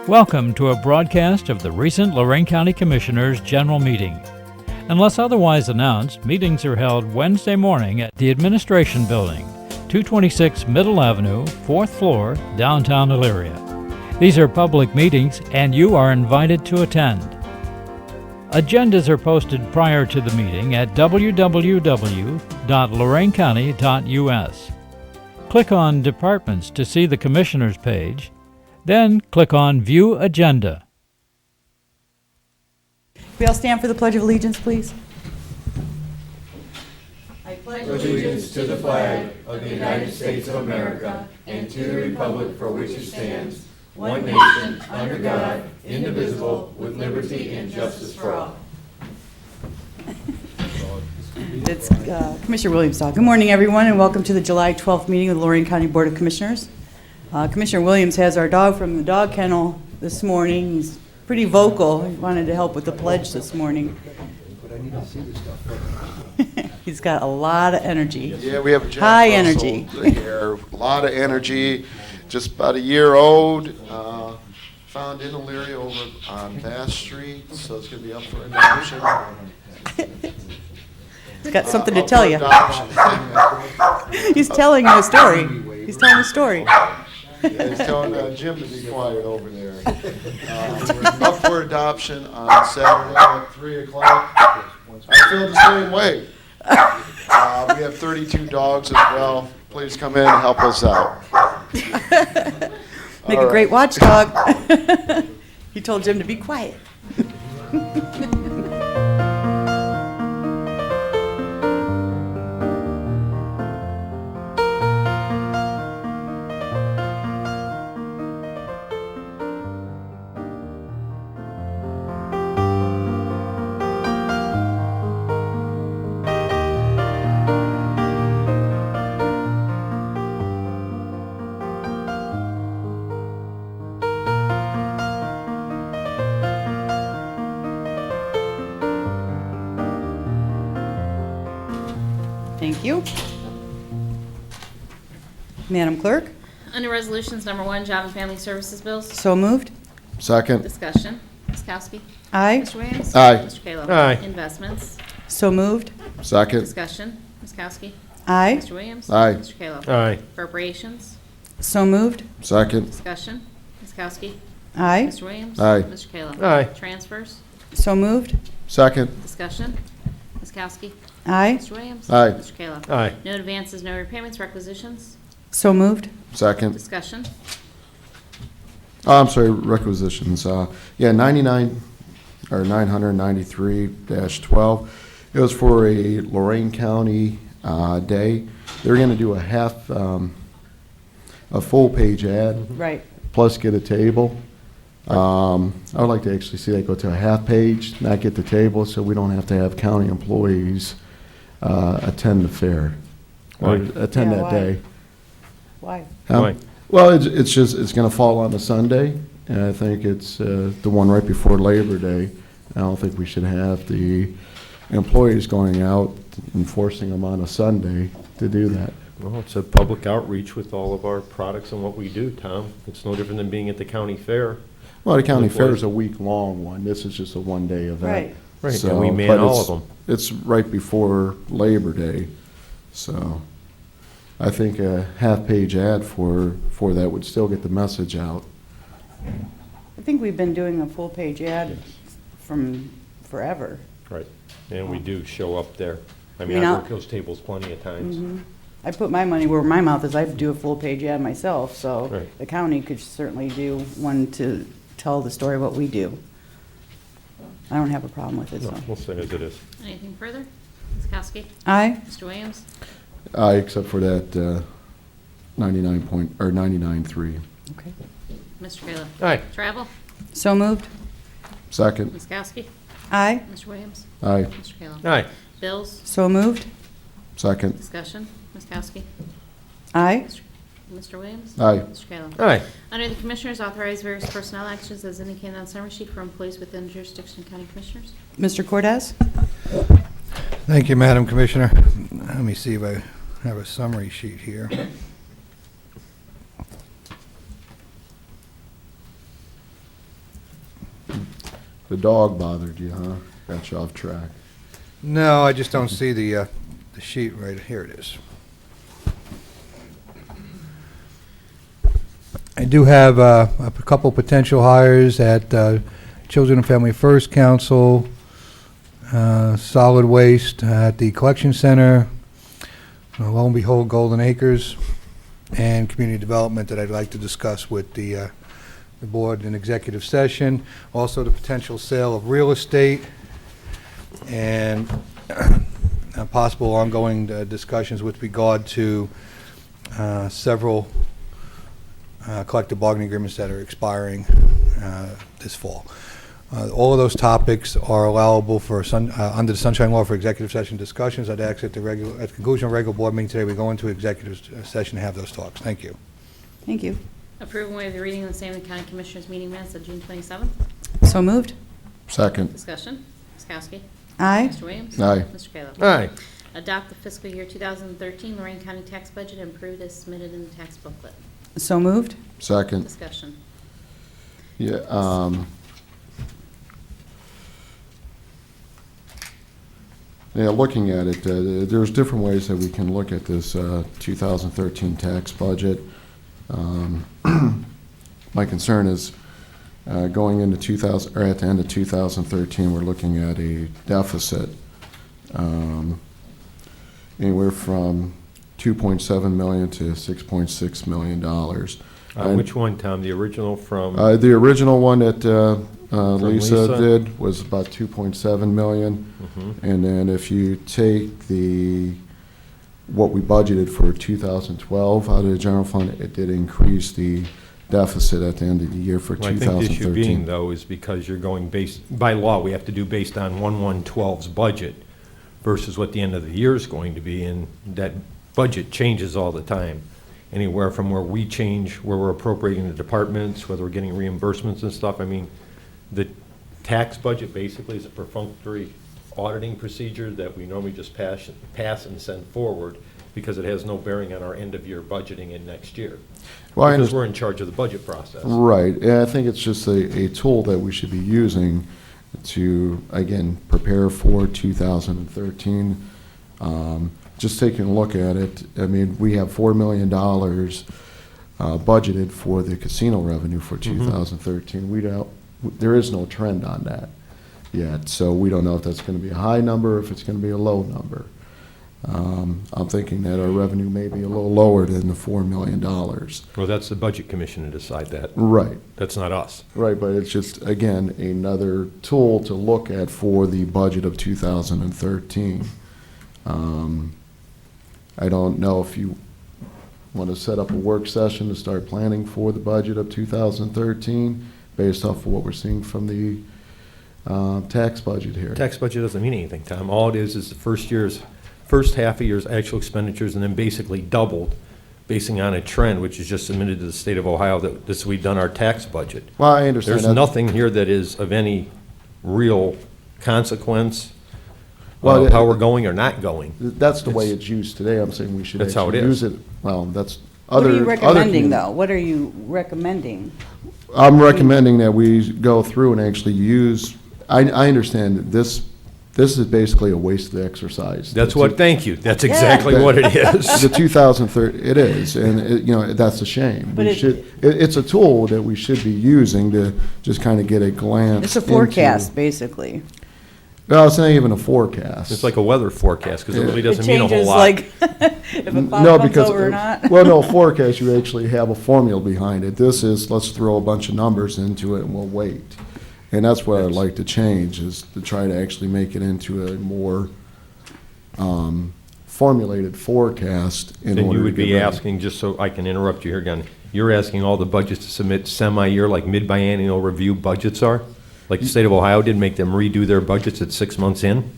Welcome to a broadcast of the recent Lorain County Commissioners' General Meeting. Unless otherwise announced, meetings are held Wednesday morning at the Administration Building, 226 Middle Avenue, 4th floor, downtown Elyria. These are public meetings and you are invited to attend. Agendas are posted prior to the meeting at www.loraincounty.us. Click on Departments to see the Commissioners page, then click on View Agenda. We all stand for the Pledge of Allegiance, please. I pledge allegiance to the flag of the United States of America and to the republic for which it stands, one nation, under God, indivisible, with liberty and justice for all. It's Commissioner Williams' dog. Good morning, everyone, and welcome to the July 12th meeting of the Lorain County Board of Commissioners. Commissioner Williams has our dog from the dog kennel this morning. He's pretty vocal. He wanted to help with the pledge this morning. He's got a lot of energy. Yeah, we have a Jack High Russell energy. Here. A lot of energy. Just about a year old. Found in Elyria over on Bass Street, so it's going to be up for adoption. He's got something to tell you. Adoption. He's telling you a story. He's telling a story. Yeah, he's telling Jim to be quiet over there. We're up for adoption on Saturday at 3 o'clock. I feel the same way. We have 32 dogs as well. Please come in and help us out. Make a great watchdog. He told Jim to be quiet. Thank you. Madam Clerk, Under Resolutions Number 1, Job and Family Services Bills. so moved. Second. Discussion. Ms. Kowski. Aye. Mr. Williams. Aye. Mr. Kayla. Aye. Investments. So moved. Second. Discussion. Ms. Kowski. Aye. Mr. Williams. Aye. Mr. Kayla. Aye. Appropriations. So moved. Second. Discussion. Ms. Kowski. Aye. Mr. Williams. Aye. Mr. Kayla. Aye. Transfers. So moved. Second. Discussion. Ms. Kowski. Aye. Mr. Williams. Aye. Mr. Kayla. Aye. No advances, no repayments, requisitions. So moved. Second. Discussion. Oh, I'm sorry, requisitions. Yeah, 99 or 993-12. It was for a Lorain County day. They're going to do a full page ad, Right. plus get a table. I would like to actually see that go to a half page, not get the table, so we don't have to have county employees attend the fair or Why? attend Yeah, that why? day. Why? Why? Well, it's going to fall on a Sunday, and I think it's the one right before Labor Day. I don't think we should have the employees going out and forcing them on a Sunday to do that. Well, it's a public outreach with all of our products and what we do, Tom. It's no different than being at the county fair. Well, the county fair Employees. is a week-long one. This is just a one-day event. Right. Right, So, and we man but all it's- of them. It's right before Labor Day, so I think a half-page ad for that would still get the message out. I think we've been doing a full-page ad from forever. Right, and we do show up there. I You mean, know- I've worked those tables plenty of times. I put my money where my mouth is. I do a full-page ad myself, so Right. the county could certainly do one to tell the story of what we do. I don't have a problem with it, No, so. we'll say as it is. Anything further? Ms. Kowski. Aye. Mr. Williams. Aye, except for that 99.3. Okay. Mr. Kayla. Aye. Travel. So moved. Second. Ms. Kowski. Aye. Mr. Williams. Aye. Mr. Kayla. Aye. Bills. So moved. Second. Discussion. Ms. Kowski. Aye. Mr. Williams. Aye. Mr. Kayla. Aye. Under the Commissioners, authorize various personnel actions as indicated on summary sheet for employees within jurisdiction of County Commissioners. Mr. Cortez? Thank you, Madam Commissioner. Let me see if I have a summary sheet here. The dog bothered you, huh? Got you off track. No, I just don't see the sheet right here. It is. I do have a couple potential hires at Children and Family First Council, Solid Waste at the Collection Center, lo and behold, Golden Acres, and Community Development that I'd like to discuss with the board in executive session. Also, the potential sale of real estate and possible ongoing discussions with regard to several collective bargaining agreements that are expiring this fall. All of those topics are allowable for under the Sunshine Law for executive session discussions. I'd ask at the conclusion of regular board meeting today, we go into executive session to have those talks. Thank you. Thank you. Approve and waive the reading of the same in the County Commissioners meeting minutes of June 27th. So moved. Second. Discussion. Ms. Kowski. Aye. Mr. Williams. Aye. Mr. Kayla. Aye. Adopt the fiscal year 2013 Lorain County tax budget and approved as submitted in the tax booklet. So moved. Second. Discussion. Yeah, yeah, looking at it, there's different ways that we can look at this 2013 tax budget. My concern is going into 2000, or at the end of 2013, we're looking at a deficit anywhere from $2.7 million to $6.6 million. Which one, Tom? The original from? The original one that Lisa Lisa? did was about 2.7 million. And then if you take what we budgeted for 2012 out of the general fund, it did increase the deficit at the end of the year for Well, I 2013. think the issue being, though, is because you're going by law, we have to do based on 1/1/12's budget versus what the end of the year is going to be, and that budget changes all the time. Anywhere from where we change, where we're appropriating the departments, whether we're getting reimbursements and stuff. I mean, the tax budget basically is a perfunctory auditing procedure that we normally just pass and send forward because it has no bearing on our end-of-year budgeting in next year. Well, I Because understand. we're in charge of the budget process. Right, and I think it's just a tool that we should be using to, again, prepare for 2013. Just taking a look at it, I mean, we have $4 million budgeted for the casino revenue for 2013. We don't, there is no trend on that yet, so we don't know if that's going to be a high number or if it's going to be a low number. I'm thinking that our revenue may be a little lower than the $4 million. Well, that's the Budget Commission to decide that. Right. That's not us. Right, but it's just, again, another tool to look at for the budget of 2013. I don't know if you want to set up a work session to start planning for the budget of 2013 based off of what we're seeing from the tax budget here. Tax budget doesn't mean anything, Tom. All it is the first half of year's actual expenditures, and then basically doubled, basing on a trend, which is just submitted to the state of Ohio that we've done our tax budget. Well, I understand There's that. nothing here that is of any real consequence Well, of how we're going or not going. That's the way it's used today. I'm saying we should That's how actually it is. use it. Well, that's What other. are you other recommending, commu- though? What are you recommending? I'm recommending that we go through and actually use, I understand that this is basically a wasted exercise. That's what, thank you. That's exactly what it is. The 2013, it is, and that's a shame. But It's a tool that we should be using to just kind of get a glance. It's a into- forecast, basically. Well, it's not even a forecast. It's like a weather forecast, because it really It doesn't mean a whole changes, lot. like, if a No, cloud comes because over or not. well, no, forecast, you actually have a formula behind it. This is, let's throw a bunch of numbers into it and we'll wait. And that's what I'd like to change, is to try to actually make it into a more formulated forecast in order Then you to would be get ready. asking, just so I can interrupt you here again, you're asking all the budgets to submit semi-year, like mid-biennial review budgets are? Like the state of Ohio did, make them redo their budgets at 6 months in?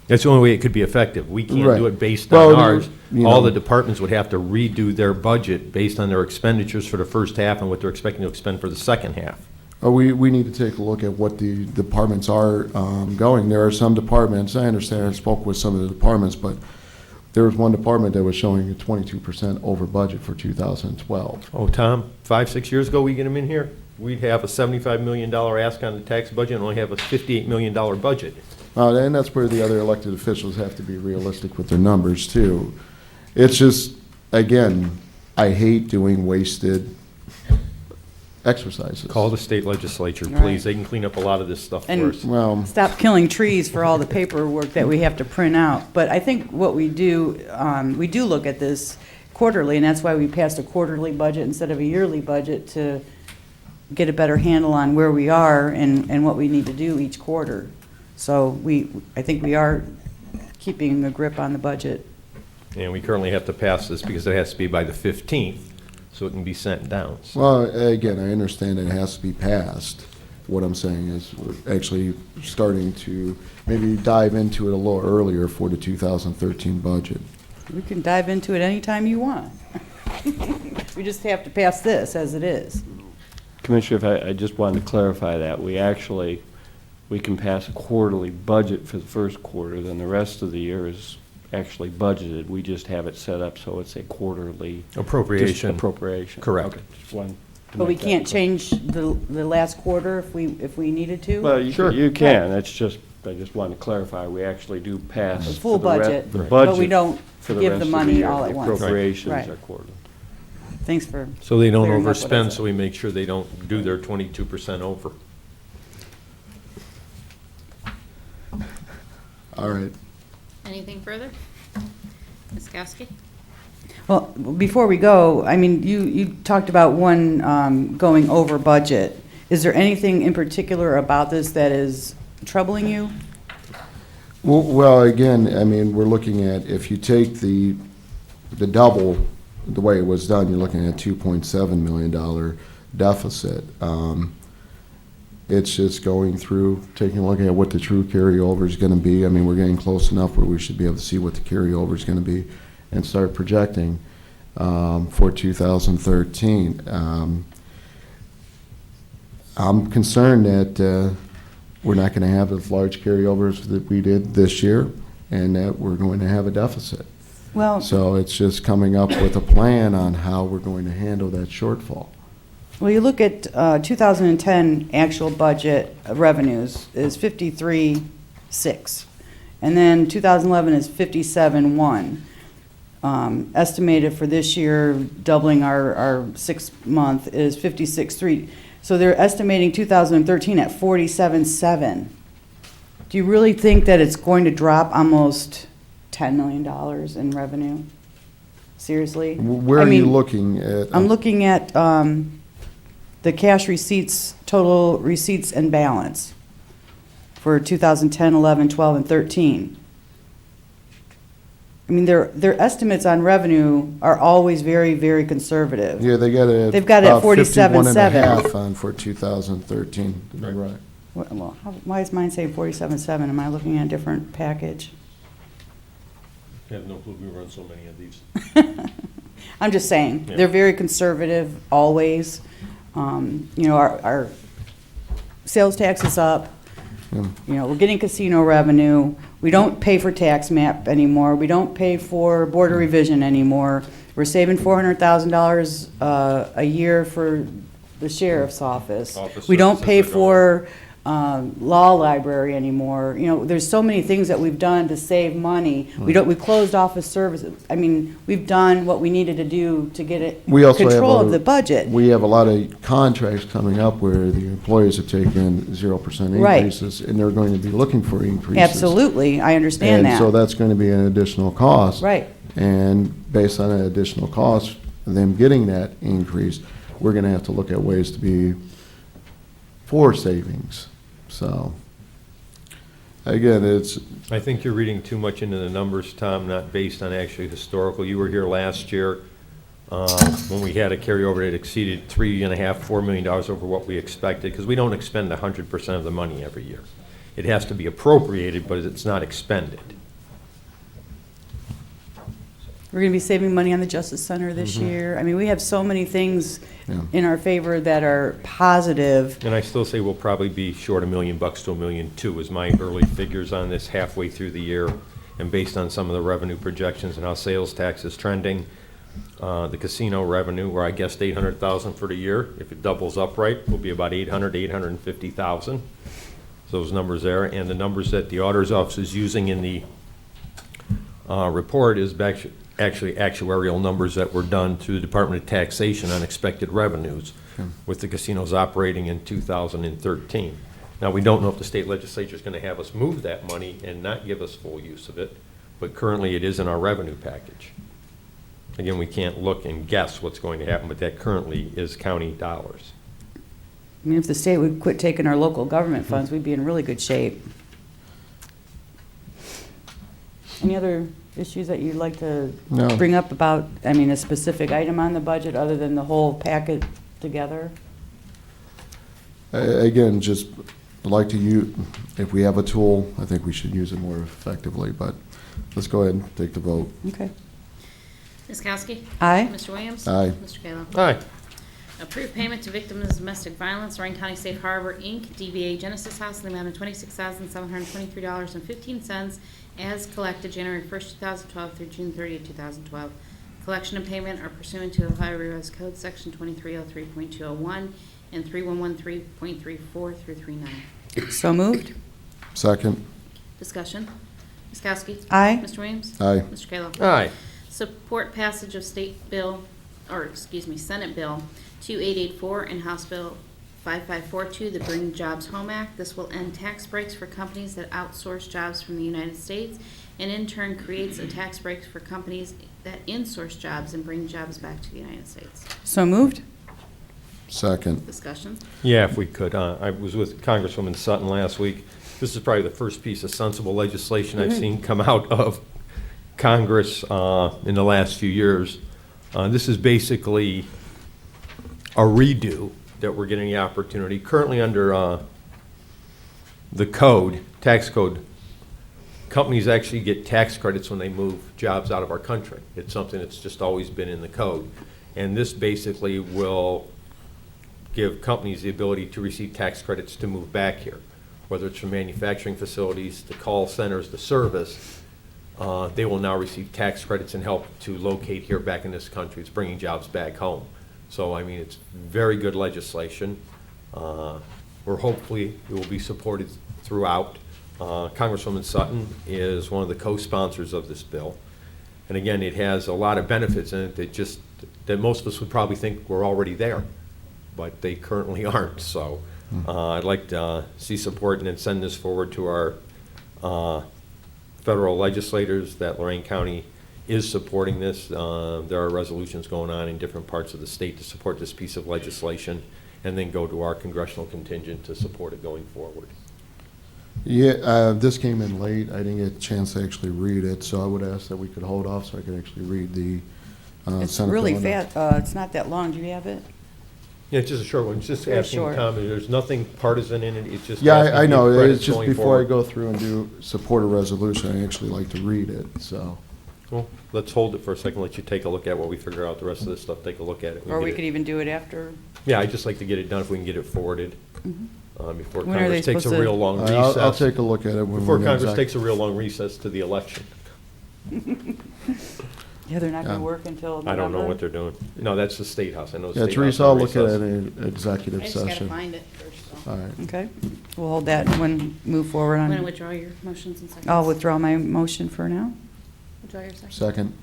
That's the only way it could be effective. We can't Right. do it based Well, on ours. you All know- the departments would have to redo their budget based on their expenditures for the first half and what they're expecting to expend for the second half. We need to take a look at what the departments are going. There are some departments, I understand, I spoke with some of the departments, but there was one department that was showing a 22% over budget for 2012. Oh, Tom, 5, 6 years ago, we get them in here? we'd have a $75 million ask on the tax budget and only have a $58 million budget. And that's where the other elected officials have to be realistic with their numbers, too. It's just, again, I hate doing wasted exercises. Call the state legislature, Right. please. They can clean up a lot of this stuff for And- us. Well, Stop killing trees for all the paperwork that we have to print out. But I think what we do look at this quarterly, and that's why we passed a quarterly budget instead of a yearly budget, to get a better handle on where we are and what we need to do each quarter. So I think we are keeping a grip on the budget. And we currently have to pass this because it has to be by the 15th, so it can be sent down. So well, again, I understand it has to be passed. What I'm saying is we're actually starting to maybe dive into it a little earlier for the 2013 budget. We can dive into it anytime you want. We just have to pass this as it is. Commissioner, if I just wanted to clarify that, we can pass a quarterly budget for the first quarter, then the rest of the year is actually budgeted. We just have it set up so it's a quarterly. appropriation. Just appropriation. Correct. Okay, just wanted to But we make that can't clear. change the last quarter if we needed to? Well, Sure. you can, that's just, I just wanted to clarify, we actually do pass. The full for the budget, the but budget we don't for the give rest the of money year. all at The once. Appropriations Right. are quarterly. Thanks for, So they don't Clearing up what I overspend, said. so we make sure they don't do their 22% over. All right. Anything further? Ms. Kowski? well, before we go, I mean, you talked about one going over budget. Is there anything in particular about this that is troubling you? Well, again, I mean, we're looking at, if you take the double, the way it was done, you're looking at $2.7 million deficit. It's just going through, taking a look at what the true carryover is going to be. I mean, we're getting close enough where we should be able to see what the carryover is going to be and start projecting for 2013. I'm concerned that we're not going to have as large carryovers that we did this year, and that we're going to have a deficit. Well, So it's just coming up with a plan on how we're going to handle that shortfall. well, you look at 2010 actual budget revenues is 53.6, and then 2011 is 57.1. Estimated for this year, doubling our 6 month, is 56.3. So they're estimating 2013 at 47.7. Do you really think that it's going to drop almost $10 million in revenue? Seriously? Where I are you mean, looking at? I'm looking at the cash receipts, total receipts and balance for 2010, 11, 12, and 13. I mean, their estimates on revenue are always very, very conservative. Yeah, they got it. They've got it at about 51 and a 47.7. half on for 2013. Right. Well, why is mine saying 47.7? Am I looking at a different package? I have no clue, we run so many of these. I'm just saying, Yeah. they're very conservative, always. You know, our sales tax is up. Yeah. You know, we're getting casino revenue. We don't pay for tax map anymore. We don't pay for border revision anymore. We're saving $400,000 a year for the sheriff's office. Office We don't services pay are going. for law library anymore. You know, there's so many things that we've done to save money. We closed office services. I mean, we've done what we needed to do to get it We also have control a- of the budget. We have a lot of contracts coming up where the employees have taken 0% Right. increases, and they're going to be looking for increases. Absolutely, I understand that. And so that's going to be an additional cost. Right. And based on that additional cost, them getting that increase, we're going to have to look at ways to be for savings. So, again, it's, I think you're reading too much into the numbers, Tom, not based on actually historical. You were here last year when we had a carryover that exceeded $3.5–4 million over what we expected, because we don't expend 100% of the money every year. It has to be appropriated, but it's not expended. We're going to be saving money on the Justice Center this year. I mean, we have so many things Yeah. in our favor that are positive. And I still say we'll probably be short $1 million to $1.2 million is my early figures on this halfway through the year. And based on some of the revenue projections and how sales tax is trending, The casino revenue, where I guessed 800,000 for the year. If it doubles upright, will be about 850,000. Those numbers there, and the numbers that the auditor's office is using in the report is actually actuarial numbers that were done through the Department of Taxation on expected revenues with the casinos operating in 2013. Now, we don't know if the state legislature is going to have us move that money and not give us full use of it, but currently it is in our revenue package. Again, we can't look and guess what's going to happen, but that currently is county dollars. I mean, if the state would quit taking our local government funds, we'd be in really good shape. Any other issues that you'd like to No. bring up about, I mean, a specific item on the budget other than the whole packet together? Again, just like to use, if we have a tool, I think we should use it more effectively, but let's go ahead and take the vote. Okay. Ms. Kowski? Aye. Mr. Williams? Aye. Mr. Kayla? Aye. Approve payment to victims of domestic violence, Lorain County Safe Harbor, Inc., DBA Genesis House, in the amount of $26,723.15 as collected January 1st, 2012 through June 30th, 2012. Collection and payment are pursuant to Ohio Revised Code, Section 2303.201 and 3113.34 through 39. So moved. Second. Discussion. Ms. Kowski? Aye. Mr. Williams? Aye. Mr. Kayla? Aye. Support passage of Senate Bill 2884 and House Bill 5542, the Bring Jobs Home Act. This will end tax breaks for companies that outsource jobs from the United States, and in turn creates a tax break for companies that insource jobs and bring jobs back to the United States. So moved. Second. Discussion. Yeah, if we could. I was with Congresswoman Sutton last week. This is probably the first piece of sensible legislation I've seen come out of Congress in the last few years. This is basically a redo that we're getting the opportunity. Currently under the code, tax code, companies actually get tax credits when they move jobs out of our country. It's something that's just always been in the code. And this basically will give companies the ability to receive tax credits to move back here, whether it's from manufacturing facilities, to call centers, to service. They will now receive tax credits and help to locate here back in this country. It's bringing jobs back home. So, I mean, it's very good legislation. We're hopefully it will be supported throughout. Congresswoman Sutton is one of the co-sponsors of this bill. And again, it has a lot of benefits in it that most of us would probably think were already there, but they currently aren't. So I'd like to see support and then send this forward to our federal legislators that Lorain County is supporting this. There are resolutions going on in different parts of the state to support this piece of legislation, and then go to our congressional contingent to support it going forward. Yeah, this came in late. I didn't get a chance to actually read it, so I would ask that we could hold off so I could actually read the It's Senate really bill. fat. It's not that long. Do you have it? Yeah, it's just a short one. It's just Very asking short. comment. There's nothing partisan in it. It's just Yeah, asking I know. for credits It's just going before forward. I go through and do support a resolution, I actually like to read it, so. Well, let's hold it for a second, let you take a look at what we figure out, the rest of this stuff, take a look at it. Or we get could it- even do it after. Yeah, I'd just like to get it done if we can get it forwarded before When are they Congress takes a supposed to- real long I'll recess. take a look at it when Before we're Congress takes a real long recess to the election. Yeah, they're not going Yeah. to work until November. I don't know what they're doing. No, that's the State House. I know the Yeah, State Teresa, House I'll is look at recess. it in executive I just gotta session. find it first, so. All right. Okay. We'll hold that when move forward I'm gonna on. withdraw your motions and seconds. I'll withdraw my motion for now. Withdraw your second. Second.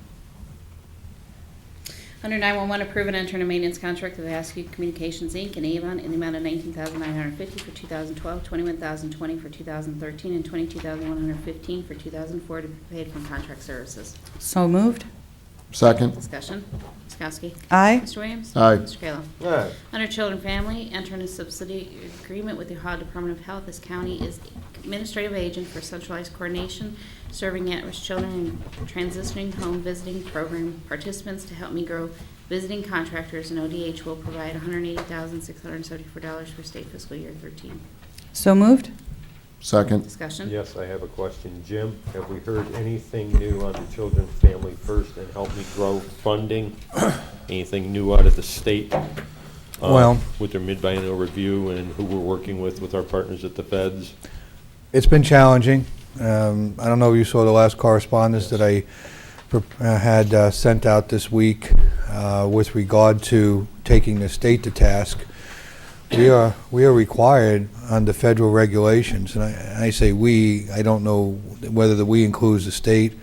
Under 911, approve and enter a maintenance contract with Asst Communications, Inc. and Avon in the amount of $19,950 for 2012, $21,020 for 2013, and $22,115 for 2004 to be paid from contract services. So moved. Second. Discussion. Ms. Kowski? Aye. Mr. Williams? Aye. Mr. Kayla? Aye. Under Children and Family, enter into subsidy agreement with the Ohio Department of Health as county is administrative agent for centralized coordination, serving at-risk children and transitioning home visiting program participants to help me grow visiting contractors, and ODH will provide $180,674 for state fiscal year 13. So moved. Second. Discussion? Yes, I have a question. Jim, have we heard anything new on the Children Family First and Help Me Grow funding? Anything new out of the state? Well- With their mid-biennial review and who we're working with our partners at the feds? It's been challenging. I don't know if you saw the last correspondence that I had sent out this week with regard to taking the state to task. We are required under federal regulations, and I say we, I don't know whether the we includes the state,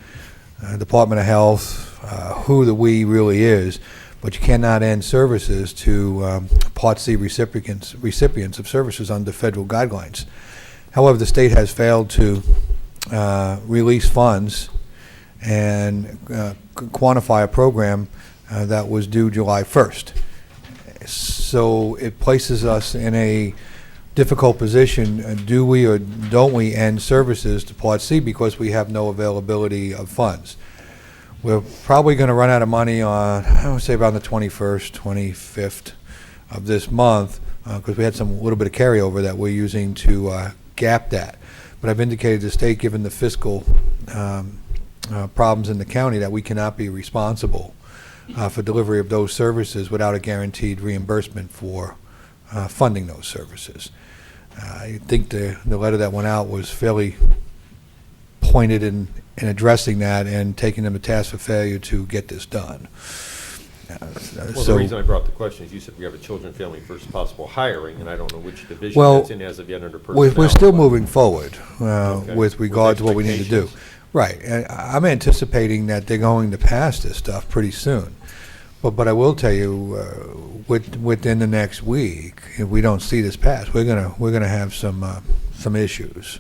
Department of Health, who the we really is, but you cannot end services to Part C recipients of services under federal guidelines. However, the state has failed to release funds and quantify a program that was due July 1st. So it places us in a difficult position. Do we or don't we end services to Part C because we have no availability of funds? We're probably going to run out of money on, I would say, around the 21st, 25th of this month, because we had a little bit of carryover that we're using to gap that. But I've indicated to the state, given the fiscal problems in the county, that we cannot be responsible for delivery of those services without a guaranteed reimbursement for funding those services. I think the letter that went out was fairly pointed in addressing that and taking them to task for failure to get this done. Well, the reason I brought the question is you said we have a children, family first possible hiring, and I don't know which division that's in as of yet under personnel. We're still moving forward Okay. with regard to what we need to do. expectations. Right, and I'm anticipating that they're going to pass this stuff pretty soon. But I will tell you, within the next week, if we don't see this pass, we're gonna have some issues.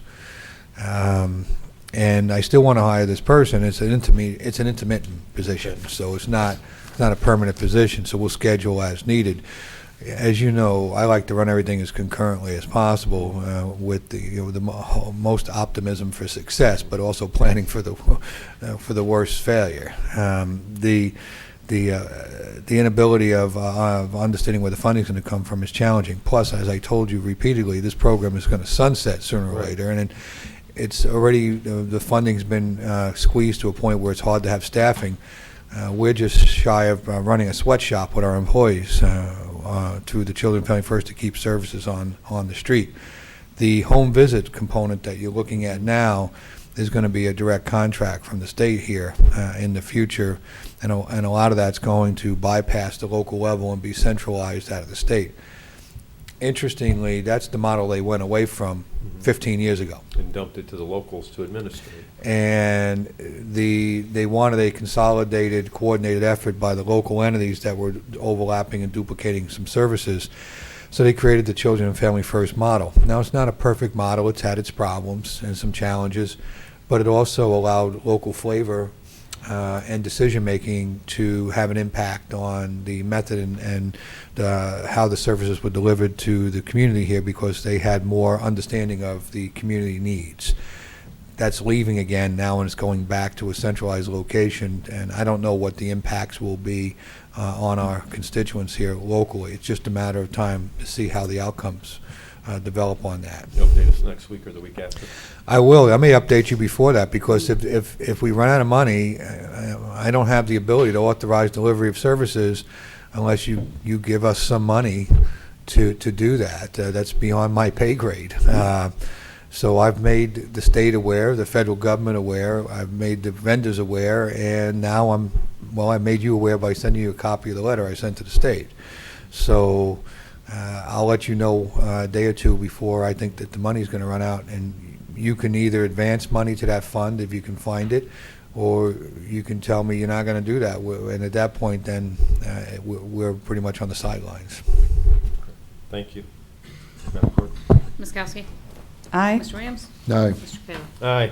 And I still want to hire this person. It's an intermittent position, so it's not a permanent position. So we'll schedule as needed. As you know, I like to run everything as concurrently as possible with the most optimism for success, but also planning for the worst failure. The inability of understanding where the funding is going to come from is challenging. Plus, as I told you repeatedly, this program is going to sunset sooner or later, and it's already the funding's been squeezed to a point where it's hard to have staffing. We're just shy of running a sweatshop with our employees through the Children and Family First to keep services on the street. The home visit component that you're looking at now is going to be a direct contract from the state here in the future, and a lot of that's going to bypass the local level and be centralized out of the state. Interestingly, that's the model they went away from 15 years ago. And dumped it to the locals to administer. And they wanted a consolidated, coordinated effort by the local entities that were overlapping and duplicating some services. So they created the Children and Family First model. Now, it's not a perfect model. It's had its problems and some challenges, but it also allowed local flavor and decision-making to have an impact on the method and how the services were delivered to the community here, because they had more understanding of the community needs. That's leaving again now, and it's going back to a centralized location, and I don't know what the impacts will be on our constituents here locally. It's just a matter of time to see how the outcomes develop on that. You'll update us next week or the week after. I will. I may update you before that, because if we run out of money, I don't have the ability to authorize delivery of services unless you give us some money to do that. That's beyond my pay grade. So I've made the state aware, the federal government aware, I've made the vendors aware, and now I made you aware by sending you a copy of the letter I sent to the state. So I'll let you know a day or two before I think that the money's going to run out, and you can either advance money to that fund if you can find it, or you can tell me you're not going to do that. And at that point, then we're pretty much on the sidelines. Thank you. Madam Clerk. Ms. Kowski? Aye. Mr. Williams? Aye. Mr. Kayla? Aye.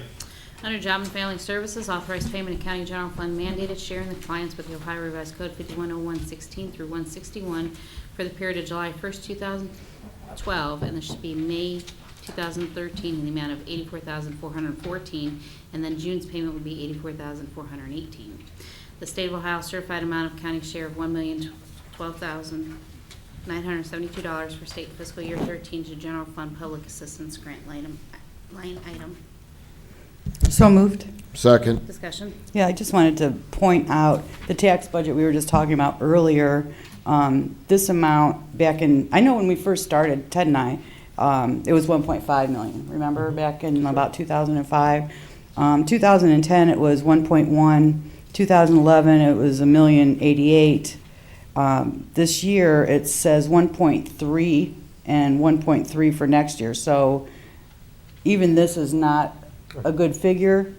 Under Job and Family Services, authorized payment of county general fund mandated share in the compliance with the Ohio Revised Code 510116 through 161 for the period of July 1st, 2012, and this should be May 2013 in the amount of $84,414, and then June's payment would be $84,418. The State of Ohio certified amount of county share of $1,012,972 for state fiscal year 13 to general fund public assistance grant line item. So moved. Second. Discussion. Yeah, I just wanted to point out the tax budget we were just talking about earlier. This amount back in, I know when we first started, Ted and I, it was 1.5 million. Remember back in about 2005? 2010 it was 1.1. 2011, it was $1,088,000. This year, it says 1.3 and 1.3 for next year. So even this is not a good figure.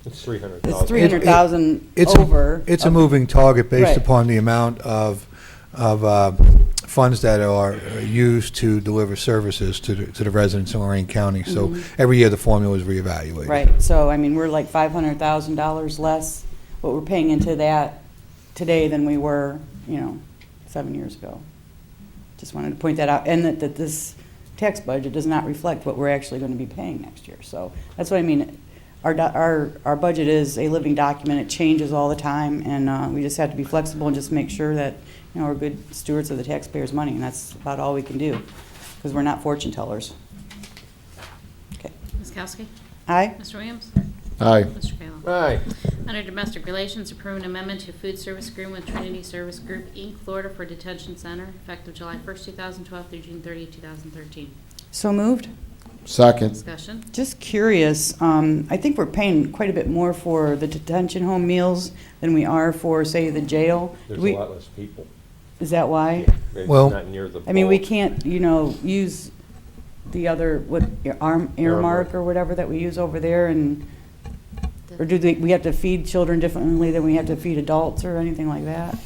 It's 300,000. It's 300,000 It's over. It's a moving target based Right. upon the amount of funds that are used to deliver services to the residents in Lorain County. So every year, the formula is reevaluated. Right, so, I mean, we're like $500,000 less what we're paying into that today than we were, 7 years ago. Just wanted to point that out, and that this tax budget does not reflect what we're actually going to be paying next year. So that's what I mean. Our budget is a living document. It changes all the time, and we just have to be flexible and just make sure that, we're good stewards of the taxpayers' money, and that's about all we can do, because we're not fortune tellers. Okay. Ms. Kowski? Aye? Mr. Williams? Aye. Mr. Kayla? Aye. Under Domestic Relations, approve an amendment to food service agreement with Trinity Service Group, Inc., Florida for Detention Center, effective July 1st, 2012 through June 30th, 2013. So moved? Second. Discussion. Just curious, I think we're paying quite a bit more for the detention home meals than we are for, say, the jail. There's We- a lot less people. Is that why? It's Well, not near the I mean, we bulk. can't, use the other, earmark or whatever that we use over there, and, or we have to feed children differently than we have to feed adults or anything like that?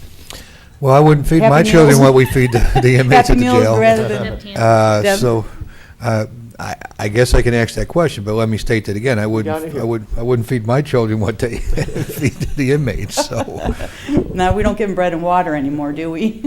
Well, I wouldn't feed my Happy children Meals? what we feed the inmates Happy at the Meals jail. rather than, Deb? So, I guess I can ask that question, but let me state that again. I wouldn't feed my children what they feed the inmates, so. no, we don't give them bread and water anymore, do we?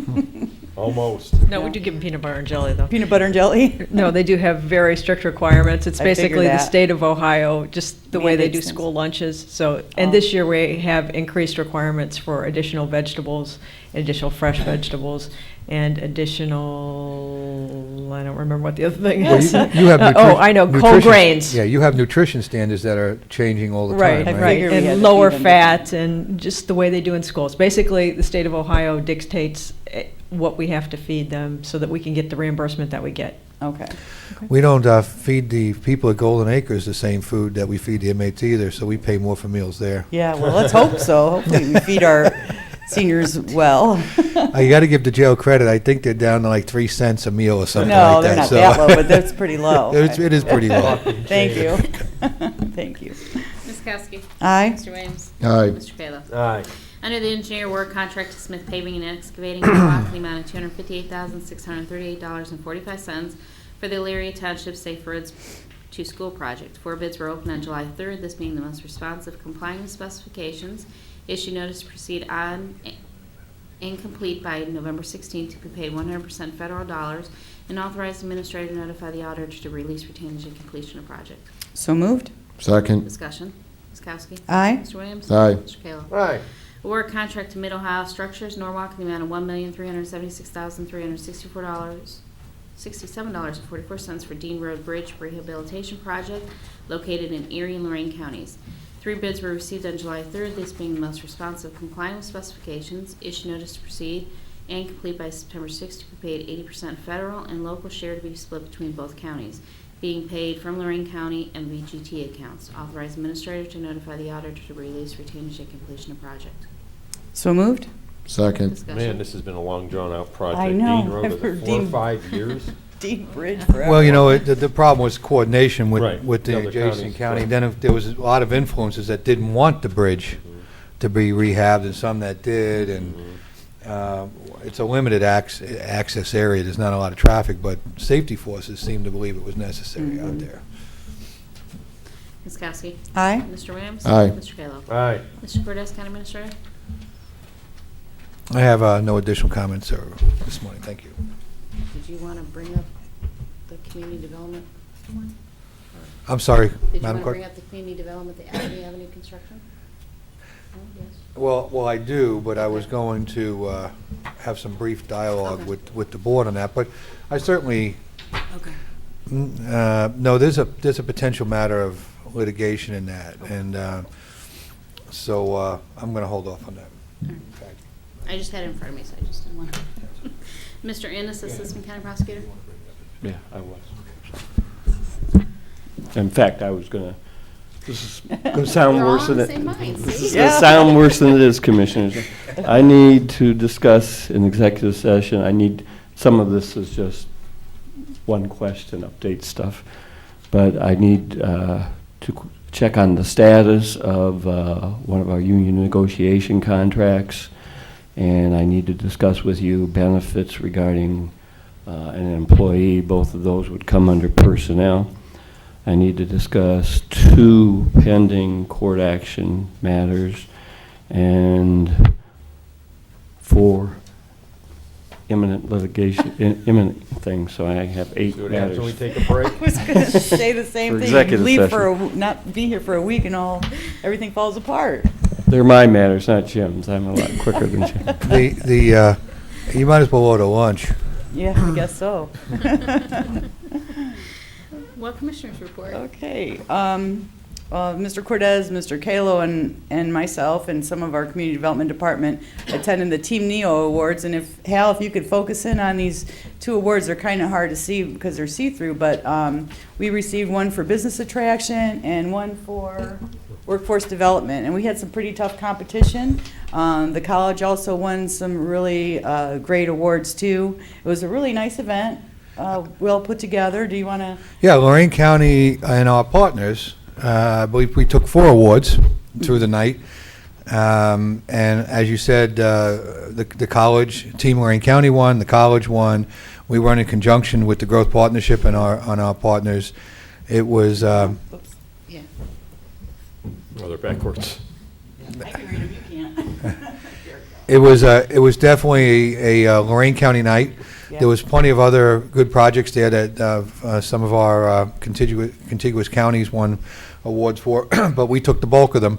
Almost. No, we do give them peanut butter and jelly, though. Peanut butter and jelly? No, they do have very strict requirements. It's I figured basically the that. state of Ohio, just the way they do Mandates things. school lunches. So, and Oh. this year we have increased requirements for additional vegetables, additional fresh vegetables, and additional, I don't remember what the other thing Well, is. you have Oh, I know, whole nutrition- grains. Yeah, you have nutrition standards that are changing all the Right, time, I right? right, figured we had and to lower feed them fat, and just the way they do in schools. Basically, the state of Ohio dictates what we have to feed them so that we can get the reimbursement that we get. Okay. We don't feed the people at Golden Acres the same food that we feed the inmates either, so we pay more for meals there. Yeah, well, let's hope so. Hopefully we feed our seniors well. You got to give the jail credit. I think they're down to like 3 cents a meal or something No, like that. they're not so- that low, but that's pretty low. It is pretty low. Thank you. Thank you. Ms. Kowski? Aye. Mr. Williams? Aye. Mr. Kayla? Aye. Under the engineer work contract to Smith Paving and Excavating, Norwalk, in the amount of $258,638.45 for the Elyria Township Safe Roads to School project. 4 bids were opened on July 3rd, this being the most responsive, complying with specifications. Issue notice to proceed on and complete by November 16th to be paid 100% federal dollars, and authorize the administrator to notify the auditor to release retainage and completion of project. So moved? Second. Discussion. Ms. Kowski? Aye. Mr. Williams? Aye. Mr. Kayla? Aye. Award contract to Mid-Ohio Structures, Norwalk, in the amount of $1,376,367.44 for Dean Road Bridge Rehabilitation Project located in Erie and Lorain counties. 3 bids were received on July 3rd, this being the most responsive, complying with specifications. Issue notice to proceed and complete by September 6th to be paid 80% federal and local share to be split between both counties, being paid from Lorain County and VGT accounts. Authorize administrator to notify the auditor to release retainage and completion of project. So moved? Second. Discussion. Man, this has been a long drawn-out project. I know. Dean Road, I've was heard it 4 or Dean- 5 years? Deep Bridge forever. Well, the problem was coordination Right, with the the other adjacent counties, county. right. Then if there was a lot of influences that didn't want the bridge to be rehabbed, and some that did, and it's a limited access area. There's not a lot of traffic, but safety forces seem to believe it was necessary out there. Ms. Kowski? Aye. Mr. Williams? Aye. Mr. Kayla? Aye. Mr. Cortez, County Administrator? I have no additional comments this morning. Thank you. Did you want to bring up the community development one? I'm sorry, Did you Madam want to Clerk. bring up the community development, the Avenue construction? Oh, yes. Well, I do, but I was Okay. going to have some brief dialogue Okay. with the board on that. But I certainly, Okay. no, there's a potential matter of litigation in that, and so I'm going to hold off on that. Alright. I just had it in front of me, so I just didn't want to. Mr. Innes, Assistant County Prosecutor? Yeah, I was. In fact, I was going to This is going to sound We're all worse on than the it. same mind, This see? is going to sound worse than it is, Commissioners. I need to discuss in executive session. I need, some of this is just one question, update stuff. But I need to check on the status of one of our union negotiation contracts. And I need to discuss with you benefits regarding an employee. Both of those would come under personnel. I need to discuss 2 pending court action matters and 4 imminent litigation, imminent things. So I have 8 See what happens when we matters. take a break? I was going to say the same For thing. executive Leave session. for not be here for a week and everything falls apart. They're my matters, not Jim's. I'm a lot quicker than Jim. You might as well order lunch. Yeah, I guess so. Well, Commissioners report. Okay. Mr. Cortez, Mr. Kalo, and myself and some of our community development department attended the Team Neo Awards. And if Hal, if you could focus in on these 2 awards, they're kind of hard to see because they're see-through. But we received one for business attraction and one for workforce development, and we had some pretty tough competition. The college also won some really great awards too. It was a really nice event, well put together. Do you want to? Yeah, Lorain County and our partners, I believe we took 4 awards through the night. And as you said, the college, Team Lorain County won, the college won. We were in conjunction with the Growth Partnership and our partners. It was, Yeah. Oh, they're backwards. I can read them. You can't. it was definitely a Lorain County night. Yeah. There was plenty of other good projects there that some of our contiguous counties won awards for, but we took the bulk of them.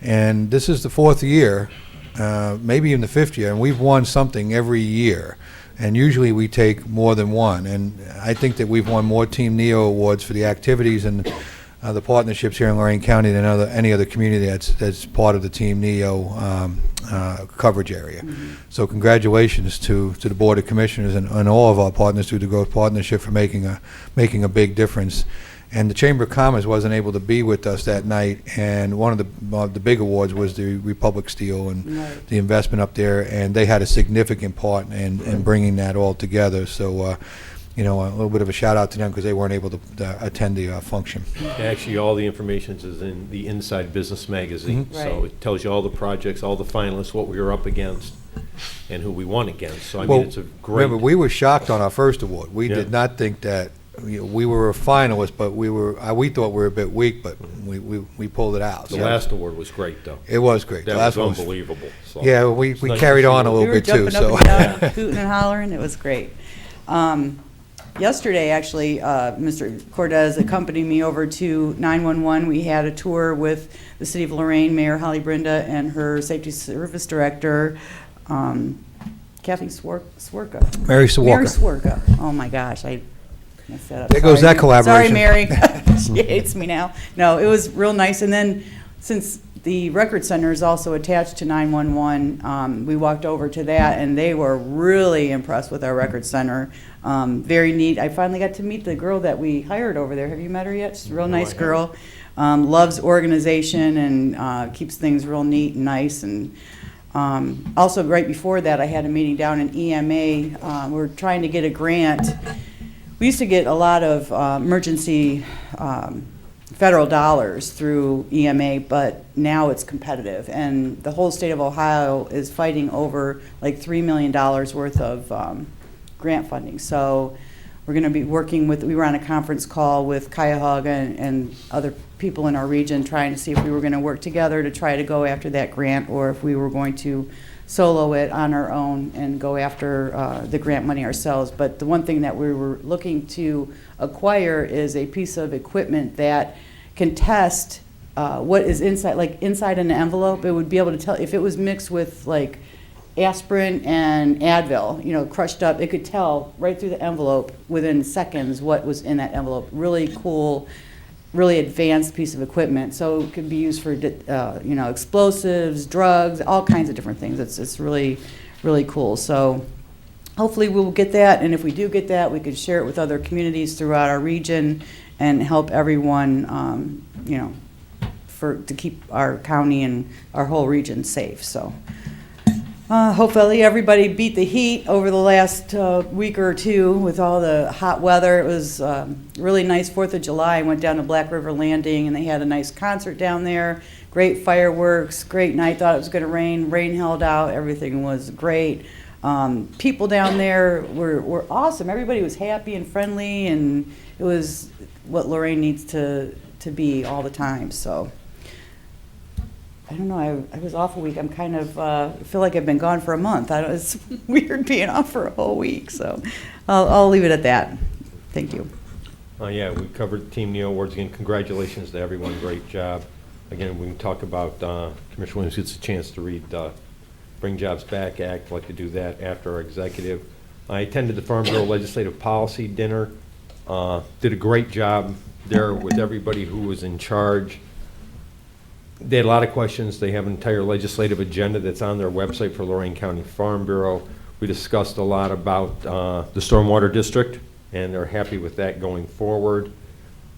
And this is the 4th year, maybe even the 5th year, and we've won something every year. And usually we take more than one. And I think that we've won more Team Neo awards for the activities and the partnerships here in Lorain County than any other community that's part of the Team Neo coverage area. Mm-hmm. So congratulations to the Board of Commissioners and all of our partners through the Growth Partnership for making a big difference. And the Chamber of Commerce wasn't able to be with us that night, and one of the big awards was the Republic Steel and Right. the investment up there, and they had a significant part in bringing that all together. So, a little bit of a shout out to them because they weren't able to attend the function. Actually, all the information is in the Inside Business magazine. Mhm. So Right. it tells you all the projects, all the finalists, what we were up against, and who we won against. So, I Well, mean, it's a great... Remember, we were shocked on our first award. We Yeah. did not think that, we were a finalist, but we thought we were a bit weak, but we pulled it out. The So last award was great, though. it was great. The That last was one unbelievable. So Yeah, we it's nice carried to on see a what- little We were bit too, jumping so. up and down, hooting and hollering. It was great. Yesterday, actually, Mr. Cortez accompanied me over to 911. We had a tour with the City of Lorain, Mayor Holly Brenda, and her Safety Service Director, Kathy Swerka. Mary Mary Sawalker. Swerka. Oh, my gosh, I messed that up. There goes Sorry. that collaboration. Sorry, Mary. She hates me now. No, it was real nice. And then, since the Record Center is also attached to 911, we walked over to that, and they were really impressed with our Record Center. Very neat. I finally got to meet the girl that we hired over there. Have you met her yet? She's a real nice girl. Loves organization and keeps things real neat and nice. And also, right before that, I had a meeting down in EMA. We're trying to get a grant. We used to get a lot of emergency federal dollars through EMA, but now it's competitive. And the whole state of Ohio is fighting over like $3 million worth of grant funding. So we're going to be working with, we were on a conference call with Cuyahoga and other people in our region trying to see if we were going to work together to try to go after that grant, or if we were going to solo it on our own and go after the grant money ourselves. But the one thing that we were looking to acquire is a piece of equipment that can test what is inside, like inside an envelope. It would be able to tell if it was mixed with like aspirin and Advil, crushed up. It could tell right through the envelope within seconds what was in that envelope. Really cool, really advanced piece of equipment. So it could be used for, explosives, drugs, all kinds of different things. It's really, really cool. So hopefully we will get that, and if we do get that, we could share it with other communities throughout our region and help everyone, to keep our county and our whole region safe. So hopefully everybody beat the heat over the last week or two with all the hot weather. It was really nice 4th of July. I went down to Black River Landing, and they had a nice concert down there. Great fireworks, great night. Thought it was going to rain. Rain held out. Everything was great. People down there were awesome. Everybody was happy and friendly, and it was what Lorain needs to be all the time. So I don't know. I was off a week. I'm kind of feel like I've been gone for a month. It's weird being off for a whole week. So I'll leave it at that. Thank you. Yeah, we covered Team Neo Awards again. Congratulations to everyone. Great job. Again, we can talk about Commissioner Williams gets a chance to read Bring Jobs Back Act. I'd like to do that after our executive. I attended the Farm Bureau Legislative Policy Dinner. Did a great job there with everybody who was in charge. They had a lot of questions. They have an entire legislative agenda that's on their website for Lorain County Farm Bureau. We discussed a lot about the Stormwater District, and they're happy with that going forward.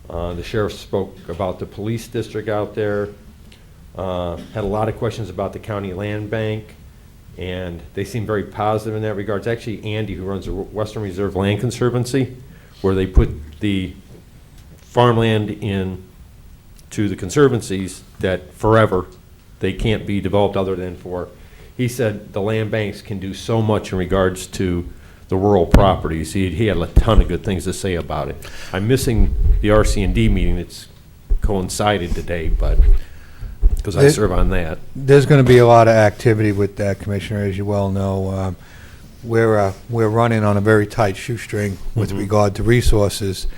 The sheriff spoke about the police district out there. Had a lot of questions about the county land bank, and they seem very positive in that regard. It's actually Andy who runs the Western Reserve Land Conservancy, where they put the farmland in to the conservancies that forever they can't be developed other than for. He said the land banks can do so much in regards to the rural properties. He had a ton of good things to say about it. I'm missing the RC&D meeting that's coincided today, but because I serve on that. There's going to be a lot of activity with that, Commissioner, as you well know. We're running on a very tight shoestring with regard to resources.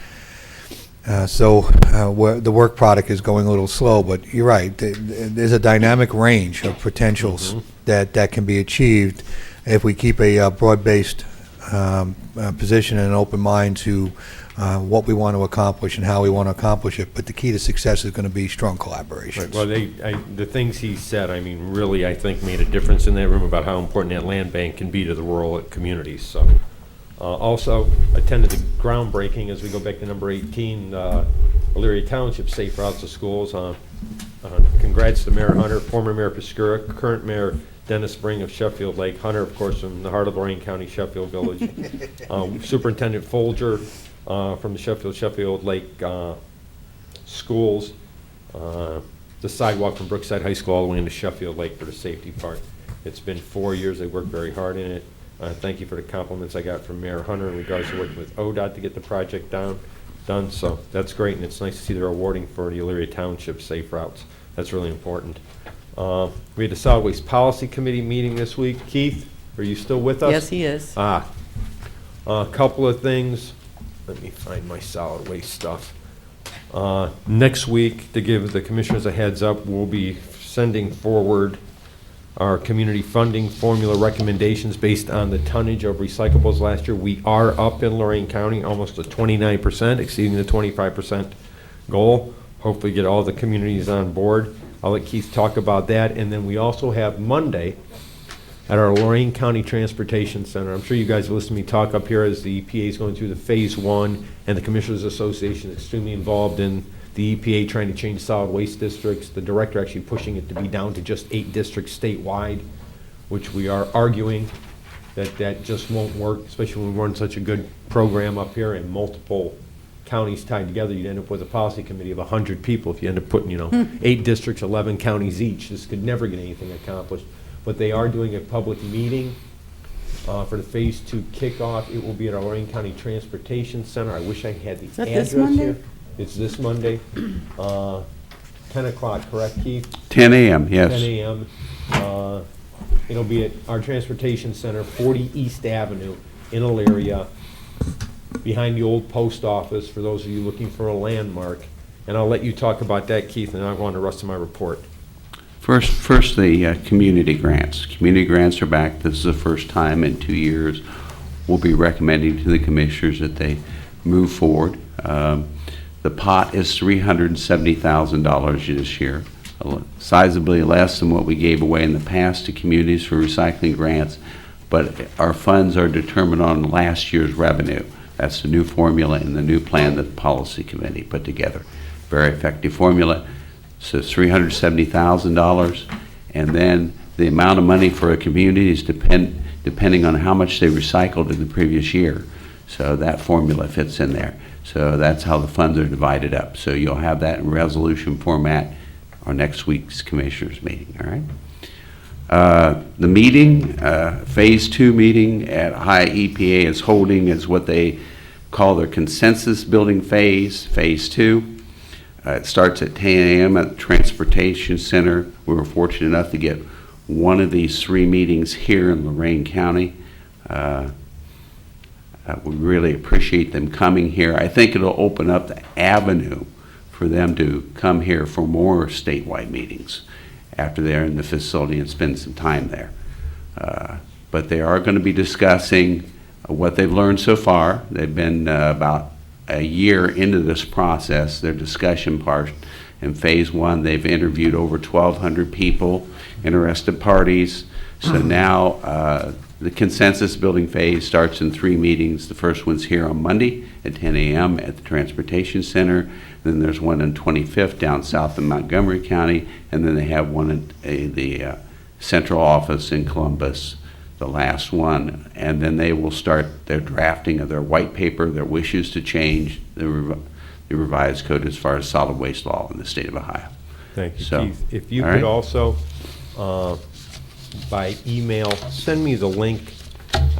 The work product is going a little slow, but you're right. There's a dynamic range of potentials that can be achieved if we keep a broad-based position and an open mind to what we want to accomplish and how we want to accomplish it. But the key to success is going to be strong collaboration. Right. Well, the things he said, I mean, really, I think made a difference in that room about how important that land bank can be to the rural communities. So, also attended the groundbreaking as we go back to number 18, Elyria Township Safe Routes to Schools. Congrats to Mayor Hunter, former Mayor Piscura, current Mayor Dennis Spring of Sheffield Lake. Hunter, of course, from the heart of Lorain County, Sheffield Village. Superintendent Folger from the Sheffield Lake schools. The sidewalk from Brookside High School all the way into Sheffield Lake for the safety part. It's been 4 years. They worked very hard in it. Thank you for the compliments I got from Mayor Hunter in regards to working with ODOT to get the project done. So that's great, and it's nice to see they're awarding for the Elyria Township Safe Routes. That's really important. We had the Solid Waste Policy Committee meeting this week. Keith, are you still with us? Yes, he is. A couple of things. Let me find my solid waste stuff. Next week, to give the commissioners a heads up, we'll be sending forward our community funding formula recommendations based on the tonnage of recyclables last year. We are up in Lorain County almost to 29%, exceeding the 25% goal. Hopefully get all the communities on board. I'll let Keith talk about that. And then we also have Monday at our Lorain County Transportation Center. I'm sure you guys have listened to me talk up here as the EPA is going through the phase 1, and the Commissioners Association is extremely involved in the EPA trying to change solid waste districts. The director actually pushing it to be down to just 8 districts statewide, which we are arguing that just won't work, especially when we run such a good program up here and multiple counties tied together. You'd end up with a policy committee of 100 people if you end up putting, 8 districts, 11 counties each. This could never get anything accomplished. But they are doing a public meeting for the phase 2 kickoff. It will be at our Lorain County Transportation Center. I wish I had the address here. It's this Monday, 10 o'clock, correct, Keith? 10 a.m., yes. 10 a.m. It'll be at our Transportation Center, 40 East Avenue in Elyria, behind the old post office, for those of you looking for a landmark. And I'll let you talk about that, Keith, and I'll go on the rest of my report. First, the community grants. Community grants are back. This is the first time in 2 years we'll be recommending to the commissioners that they move forward. The pot is $370,000 this year, sizably less than what we gave away in the past to communities for recycling grants, but our funds are determined on last year's revenue. That's the new formula and the new plan that the policy committee put together. Very effective formula. So it's $370,000. And then the amount of money for a community is depending on how much they recycled in the previous year. So that formula fits in there. So that's how the funds are divided up. So you'll have that in resolution format on next week's commissioners meeting, all right? The meeting, Phase 2 meeting at Ohio EPA is holding is what they call their consensus building phase, Phase 2. It starts at 10 a.m. at the Transportation Center. We were fortunate enough to get one of these 3 meetings here in Lorain County. We really appreciate them coming here. I think it'll open up the avenue for them to come here for more statewide meetings after they're in the facility and spend some time there. But they are going to be discussing what they've learned so far. They've been about a year into this process, their discussion part. In Phase 1, they've interviewed over 1,200 people, interested parties. So now the consensus building phase starts in 3 meetings. The first one's here on Monday at 10 a.m. at the Transportation Center. Then there's one on 25th down south in Montgomery County. And then they have one at the central office in Columbus, the last one. And then they will start their drafting of their white paper, their wishes to change the revised code as far as solid waste law in the state of Ohio. Thank you, So, Keith. If you all could right. also, by email, send me the link.